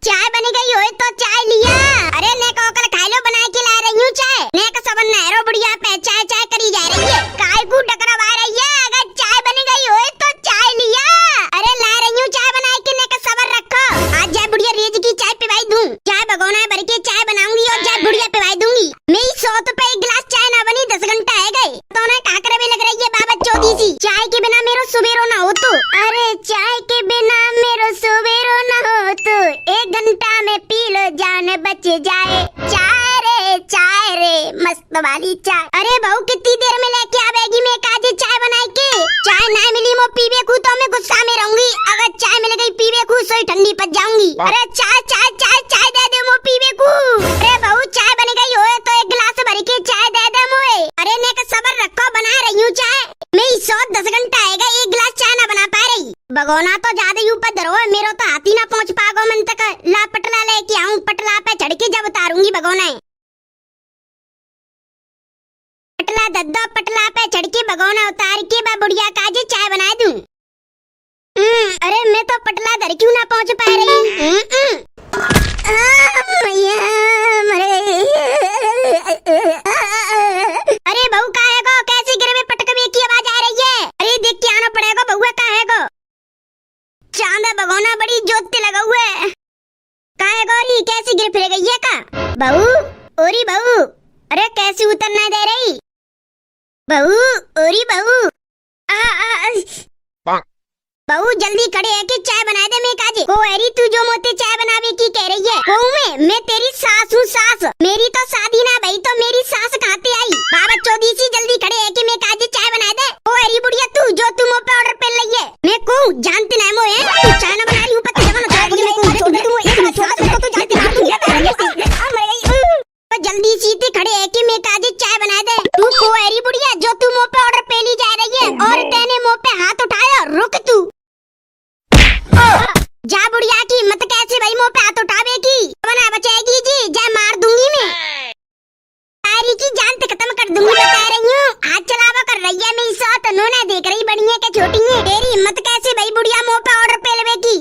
चाय बन गई हो तो चाय लिया। अरे ने को कल खाई लो बना के ला रही हूँ चाय। ने का सबन नहरो बुढ़िया पे चाय चाय करी जा रही है। काय को डकरवा रही है। अगर चाय बन गई हो तो चाय लिया। अरे ला रही हूँ चाय बना के। ने का सबर रखो। आज जाए बुढ़िया रेज की चाय पिवाई दूं। चाय भगोना भर के चाय बनाऊंगी और जाए बुढ़िया पिवाई दूंगी। मेरी 100 पे एक गिलास चाय ना बनी 10 घंटा है गए तो ना काकरे में लग रही है बाबा चौधी सी। चाय के बिना मेरो सुबेरो ना हो तो। अरे चाय के बिना मेरो सुबेरो ना हो तो 1 घंटा में पी लो जान बच जाए। चाय रे मस्त वाली चाय। अरे बहू कितनी देर में लेके आवेगी मैं काज चाय बनाई के। चाय ना मिली मो पीवे खू तो मैं गुस्सा में रहूंगी। अगर चाय मिल गई पीवे खू सोई ठंडी पच जाऊंगी। अरे चाय चाय चाय चाय दे दे मो पीवे खू। अरे बहू चाय बन गई हो तो 1 गिलास भर के चाय दे दे मोए। अरे ने का सबर रखो बना रही हूँ चाय। मेरी 10 घंटा आएगा 1 गिलास चाय ना बना पा रही। भगोना तो ज्यादा ही ऊपर धरो मेरो तो हाथी ना पहुँच पागो मन तक। ला पटला लेके आऊं पटला पे चढ़ के जब उतारूंगी भगोना। पटला दद्दा पटला पे चढ़ के भगोना उतार के बा बुढ़िया काजे चाय बना दूं। अरे मैं तो पटला धर क्यों ना पहुँच पा रही। अरे बहू कहाँ है गो। कैसे गिरे में पटकवे की आवाज आ रही है। अरे देख के आना पड़ेगा बहुआ कहाँ है गो। चांद भगोना बड़ी जोत लगा हुआ है। कहाँ है गौरी कैसे गिर फिर गई है का। बहू ओरी बहू। अरे कैसे उतरना दे रही बहू। ओरी बहू बहू जल्दी खड़े है कि चाय बना दे मैं काजे। ओ एरी तू जो मोते चाय बनावे की कह रही है। कहूँ मैं तेरी सास हूँ सास। मेरी तो शादी ना भाई तो मेरी सास कहां आई। बाबा चौधरी सी जल्दी खड़े है कि मैं काजे चाय बना दे। ओ एरी बुढ़िया तू जो तू मुँह पे ऑर्डर पे लई है। मैं कहूँ जानते ना मोए तू चाय ना बना रही हूँ पत्ते जमा ना मैं कहूँ छोड़ दे तू एक छोड़ तो जानती ना तू तो जल्दी सीधे खड़े है कि मैं काजे चाय बना दे। तू को एरी बुढ़िया जो तू मुँह पे ऑर्डर पे ली जा रही है और तेने मुँह पे हाथ उठाया। रुक तू जा बुढ़िया की मत कैसे भाई मुँह पे हाथ उठावे की बना बचाएगी जी। जा मार दूंगी मैं तारी की जान पे खत्म कर दूंगी बता रही हूँ। हाथ चलावा कर रही है मेरी साथ नोना देख रही बड़ी है के छोटी है। तेरी हिम्मत कैसे भाई बुढ़िया मुँह पे ऑर्डर पे लेवे की।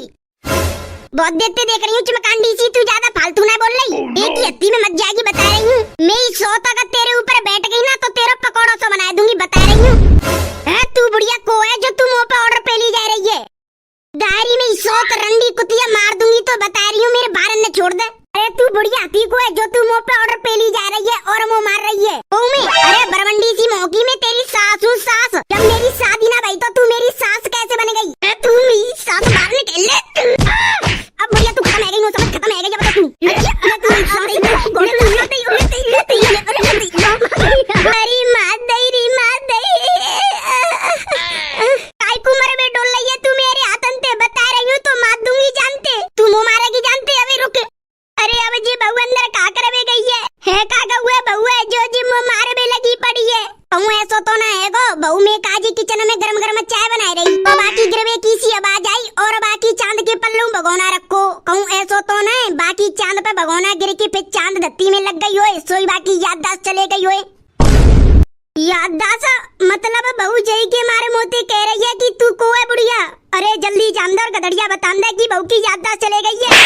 बहुत देते देख रही हूँ चमकांडी सी तू ज्यादा फालतू ना बोल रही। एक ही हत्ती में मत जाएगी बता रही हूँ। मेरी 100 अगर तेरे ऊपर बैठ गई ना तो तेरा पकौड़ा सा बना दूंगी बता रही हूँ। तू बुढ़िया को है जो तू मुँह पे ऑर्डर पे ली जा रही है। दारी में 100 रंडी कुतिया मार दूंगी तो बता रही हूँ मेरे बारन ने छोड़ दे। अरे तू बुढ़िया हाथी को है जो तू मुँह पे ऑर्डर पे ली जा रही है और मुँह मार रही है। अरे बरवंडी सी मोकी में तेरी सास हूँ सास। जब मेरी शादी ना भाई तो तू मेरी सास कैसे बन गई। तू मेरी सास बाहर निकल ले। अब बुढ़िया तू खत्म है गई समझ खत्म है गई जब तू अरे मार दई काय कुमर में डोल रही है तू मेरे हाथन ते बता रही हूँ तो मार दूंगी जानते। तू मुँह मारेगी जानते। अभी रुक। अरे अब जी बहू अंदर का करवे गई है का हुआ बहू है जो जी मुँह मारे में लगी पड़ी है। कहूँ ऐसा तो ना है गो। बहू में काजी किचन में गरम गरम चाय बना रही तो बाकी गिरवे की सी आवाज आई और बाकी चांद के पल्लू भगोना रखो। कहूँ ऐसा तो ना है बाकी चांद पे भगोना गिर के फिर चांद धरती में लग गई हो सोई बाकी याददाश्त चले गई हो। याददाश्त मतलब बहू जय के मारे मोते कह रही है कि तू को है बुढ़िया। अरे जल्दी जानदार गधड़िया बता दे कि बहू की याददाश्त चले गई है।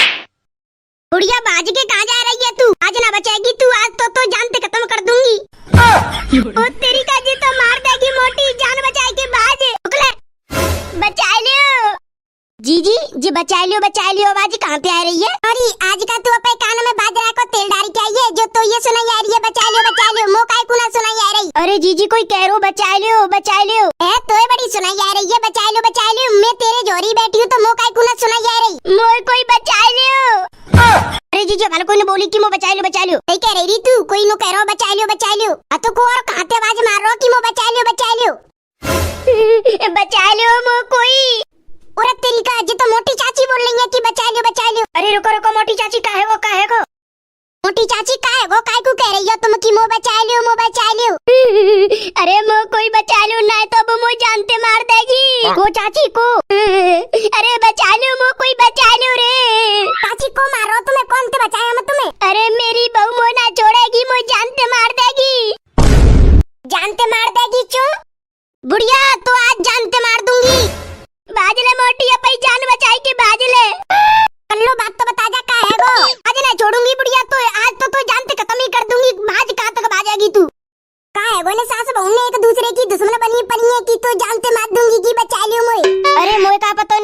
बुढ़िया बाज के कहाँ जा रही है तू। आज ना बचाएगी तू आज तो जानते खत्म कर दूंगी। ओ तेरी का जी तो मार देगी मोटी जान बचाए के बाज। बचा लियो जी बचा लियो बाजी कहाँ पे आ रही है। अरे आज का तू अपने कान में बाजरा को तेल डाल के आई है जो तो ये सुनाई आ रही है बचा लियो मुँह काय कुना सुनाई आ रही। अरे जीजी कोई कह रो बचा लियो है तो बड़ी सुनाई आ रही है बचा लियो। मैं तेरे जोरी बैठी हूँ तो मुँह काय कुना सुनाई आ रही। मोर कोई बचा लियो। अरे जीजी वाले कोई ने बोली कि मुँह बचा लियो नहीं कह रही तू कोई नो कह रहा बचा लियो तो को और कहाँ ते आवाज मार रहा कि मुँह बचा लियो बचा लियो मुँह कोई। और तेरी का जी तो मोटी चाची बोल रही है कि बचा लियो। अरे रुको मोटी चाची का है गो मोटी चाची का है गो काय को कह रही हो तुम कि मुँह बचा लियो। अरे मुँह कोई बचा लियो ना तो अब मुँह जानते मार देगी वो चाची को। अरे बचा लियो मुँह कोई बचा लियो रे। चाची को मारो तुम्हें कौन ते बचाया मैं तुम्हें। अरे मेरी बहू मुँह ना छोड़ेगी मुँह जानते मार देगी क्यों बुढ़िया तो आज जानते मार दूंगी। बाजले मोटी अपनी जान बचाई के बाजले कल्लो बात तो बता जा का है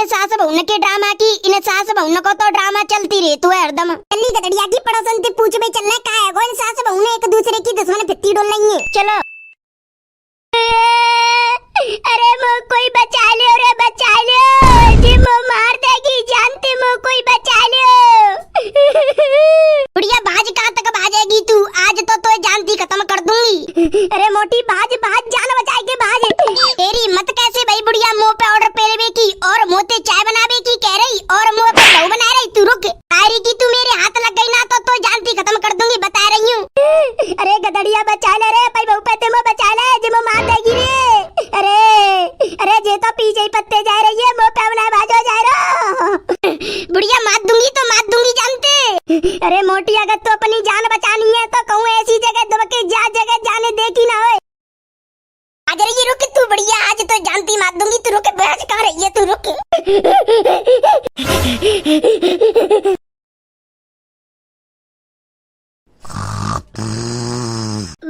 इन सास बहुन के ड्रामा की, इन सास बहुन को तो ड्रामा चलती रही तो है हरदम। चली गदड़िया की पड़ोसन से पूछ में चलना का है, इन सास बहुन एक दूसरे की दुश्मन फित्ती डोल रही है। चलो। अरे मो कोई बचा लो रे, बचा लो जी, मो मार देगी जानते, मो कोई बचा लो। बुढ़िया बाज कहाँ तक भाजेगी तू, आज तो जानती खत्म कर दूंगी। अरे मोटी बाज बाज, जान बचाए के बाज। तेरी हिम्मत कैसे भाई बुढ़िया, मुंह पे ऑर्डर पेलवे की और मोते चाय बनावे की कह रही और मुंह पे लहू बना रही। तू रुक, तारी की तू मेरे हाथ लग गई ना तो जानती खत्म कर दूंगी, बता रही हूँ। अरे गदड़िया बचा ले रे, भाई बहु पे मो बचा ले जी, मो मार देगी रे। अरे जे तो पीछे ही पत्ते जा रही है, मुंह पे बना बाजो जा रहा। बुढ़िया मार दूंगी जानते। अरे मोटी अगर तो अपनी जान बचानी है तो कहूँ ऐसी जगह दबके जा, जगह जाने दे की ना हो। आज रही रुक तू बुढ़िया, आज तो जानती मार दूंगी, तू रुक, बहस कहाँ रही है, तू रुक।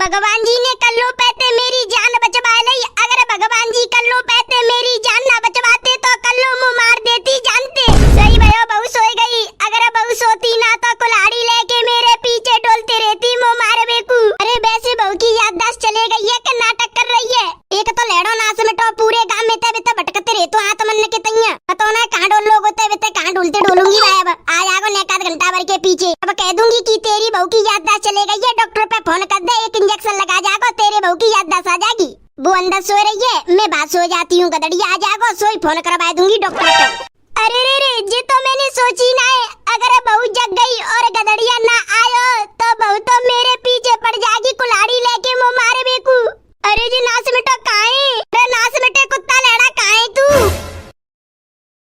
भगवान जी ने कल्लो पैते मेरी जान बचवा ली, अगर भगवान जी कल्लो पैते मेरी जान ना बचवाते तो कल्लो मुँह मार देती जानते। सही भयो, बहू सोई गई, अगर बहू सोती ना तो कुल्हाड़ी लेके मेरे पीछे डोलते रहती, मुँह मारे बेकू। अरे वैसे बहू की याददाश्त चले गई है कि नाटक कर रही है। एक तो लेडो नाच में तो पूरे गांव में ते भटकते रहे तो हाथ मन के तैया पता ना कहाँ डोल लोग होते बेते, कहाँ डोलते डोलूंगी मैं। अब आ जाओ नेकात घंटा भर के पीछे, अब कह दूंगी कि तेरी बहू की याददाश्त चले गई है, डॉक्टर पे फोन कर दे, एक इंजेक्शन लगा जाओ, तेरे बहू की याददाश्त आ जाएगी। वो अंदर सो रही है, मैं बाहर सो जाती हूँ, गदड़िया आ जाओ, सोई फोन करवा दूंगी डॉक्टर को। अरे रे जे तो मैंने सोची ना है, अगर बहू जग गई और गदड़िया ना आयो तो बहू तो मेरे पीछे पड़ जाएगी कुल्हाड़ी लेके, मुँह मारे बेकू। अरे जी नास मिटा कहाँ है, नास मिटे कुत्ता लेड़ा कहाँ है तू।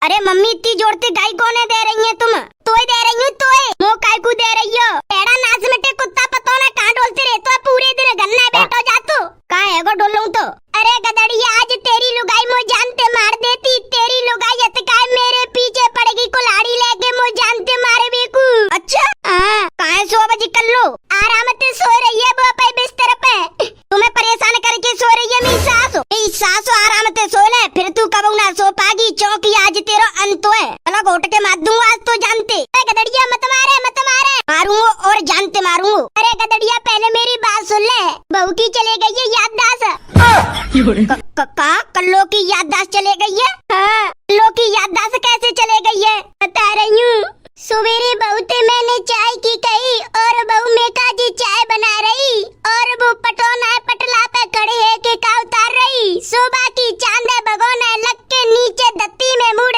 अरे मम्मी इतनी जोरते गाय कौन है दे रही है तुम? तोय दे रही हूँ, तोय मो काय को दे रही हो? एड़ा नाच मिटे कुत्ता पता ना कहाँ डोलते रहे तो पूरे दिन गन्ना बैठो जा तू, कहाँ है वो डोलूं तो। अरे गदड़िया आज तेरी लुगाई मो जानते मार देती, तेरी लुगाई अतकाय मेरे पीछे पड़ेगी कुल्हाड़ी लेके, मो जानते मारे बेकू। अच्छा हाँ, कहाँ सो बजी कर लो, आराम से सो रही है वो पे बिस्तर पे, तुम्हें परेशान करके सो रही है मेरी सास आराम से सो ले, फिर तू कब ना सो पागी, चौकी आज तेरा अंत है, अलग घोट के मार दूंगा आज तो जानते। गदड़िया मत मारे मारूंगा और जानते मारूंगा। अरे गदड़िया पहले मेरी बात सुन ले, बहू की चले गई है याददाश्त। कल्लो की याददाश्त चले गई है? हाँ, कल्लो की याददाश्त कैसे चले गई है बता रही हूँ। सवेरे बहुते मैंने चाय की कही और बहू में काजी चाय बना रही और वो पटोना पटला पे खड़े है के का उतार रही, सुबह की चांद भगोना लग के नीचे दत्ती में मुड़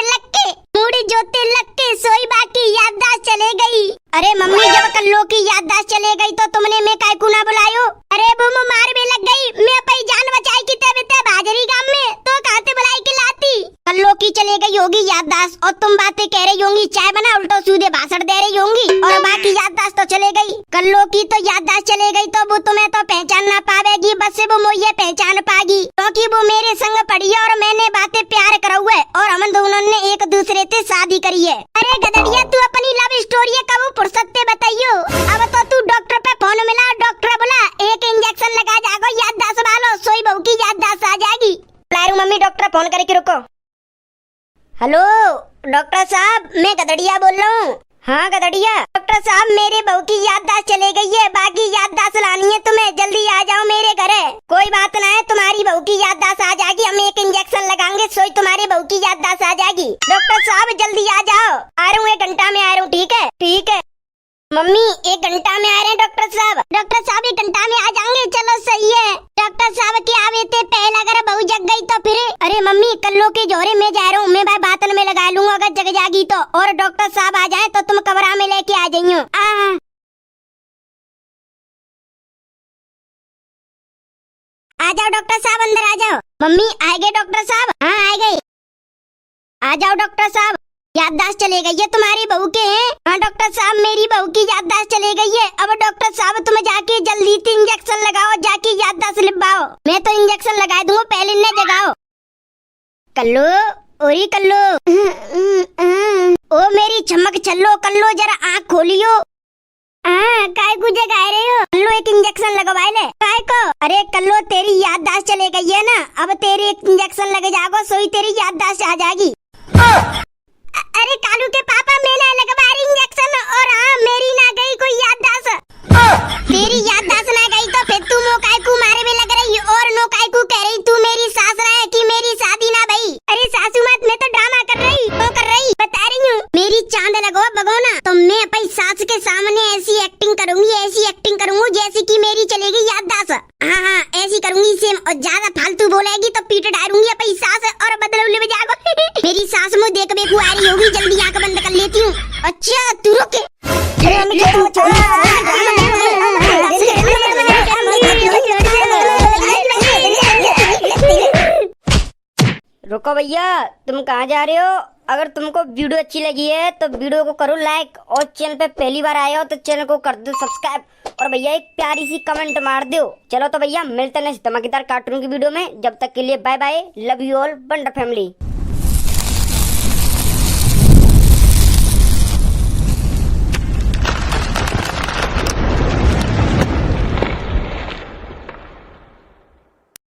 जोते लग के सोई बाकी याददाश्त चले गई। अरे मम्मी जब कल्लो की याददाश्त चले गई तो तुमने मैं काय को ना बुलायो? अरे वो मार में लग गई, मैं अपनी जान बचाई की तब बाजरी गांव में तो कहते बुलाई के लाती। कल्लो की चले गई होगी याददाश्त और तुम बातें कह रही होंगी, चाय बना उल्टो सीधे भाषण दे रही होंगी और बाकी याददाश्त तो चले गई। कल्लो की तो याददाश्त चले गई तो वो तुम्हें तो पहचान ना पावेगी, बस से वो मोये पहचान पागी क्योंकि वो मेरे संग पड़ी है और मैंने बातें प्यार करा हुआ है और हम दोनों ने एक दूसरे से शादी करी है। अरे गदड़िया तू अपनी लव स्टोरी कब फुर्सत से बताइयो, अब तो तू डॉक्टर पे फोन मिला, डॉक्टर बोला एक इंजेक्शन लगा जाओ याददाश्त वालो, सोई बहू की याददाश्त आ जाएगी। मम्मी डॉक्टर फोन करके रुको। हेलो डॉक्टर साहब, मैं गदड़िया बोल रहा हूँ। हाँ गदड़िया, डॉक्टर साहब मेरे बहू की याददाश्त चले गई है, बाकी याददाश्त लानी है तुम्हें, जल्दी आ जाओ मेरे घर। कोई बात ना है, तुम्हारी बहू की याददाश्त आ जाएगी, हम एक इंजेक्शन लगाएंगे, सोई तुम्हारी बहू की याददाश्त आ जाएगी। डॉक्टर साहब जल्दी आ जाओ। आ रहा हूँ, 1 घंटा में आ रहा हूँ। ठीक है ठीक है मम्मी, 1 घंटा में आ रहे हैं डॉक्टर साहब। डॉक्टर साहब 1 घंटा में आ जाएंगे, चलो सही है। डॉक्टर साहब के आवे थे पहले अगर बहू जग गई तो फिर? अरे मम्मी कल्लो के जोरे में जा रहा हूँ, मैं भाई बातन में लगा लूंगा अगर जग जागी तो, और डॉक्टर साहब आ जाए तो तुम कमरा में लेके आ जाइयो। आ जाओ डॉक्टर साहब, अंदर आ जाओ। मम्मी आए गए डॉक्टर साहब? हाँ आ गए। आ जाओ डॉक्टर साहब। याददाश्त चले गई है तुम्हारी बहू के हैं? हाँ डॉक्टर साहब मेरी बहू की याददाश्त चले गई है। अब डॉक्टर साहब तुम जाके जल्दी से इंजेक्शन लगाओ, जाके याददाश्त लिखवाओ। मैं तो इंजेक्शन लगा दूंगा, पहले इन्हें जगाओ। कल्लो ओरी कल्लो, ओ मेरी चमक चलो कल्लो, जरा आँख खोलियो। काय को जगाए रहे हो? कल्लो एक इंजेक्शन लगवाए ले। काय को? अरे कल्लो तेरी याददाश्त चले गई है ना, अब तेरी एक इंजेक्शन लग जाएगा, सोई तेरी याददाश्त आ जाएगी। अरे कालू के पापा मैंने लगवा रही इंजेक्शन और हाँ मेरी ना गई कोई याददाश्त। तेरी याददाश्त ना गई तो फिर तू मोकाई को मारे में लग रही और नोकाई को कह रही तू मेरी सास ना है कि मेरी शादी ना भई। अरे सासू माँ मैं तो ड्रामा कर रही बता रही हूँ। मेरी चांद लगो भगोना तो मैं अपनी सास के सामने ऐसी एक्टिंग करूंगी जैसे कि मेरी चलेगी याददाश्त। हाँ ऐसी करूंगी सेम और ज्यादा फालतू बोलेगी तो पीट डालूंगी अपनी सास और बदलौले में जागो। मेरी सास मुझे देख बेकू आ रही होगी, जल्दी आंख बंद कर लेती हूँ। अच्छा तू रुके। रुको भैया, तुम कहाँ जा रहे हो? अगर तुमको वीडियो अच्छी लगी है तो वीडियो को करो लाइक और चैनल पे पहली बार आए हो तो चैनल को कर दो सब्सक्राइब और भैया एक प्यारी सी कमेंट मार दो। चलो तो भैया मिलते हैं नेक्स्ट धमाकेदार कार्टून की वीडियो में। जब तक के लिए bye bye, love you all, wonder family.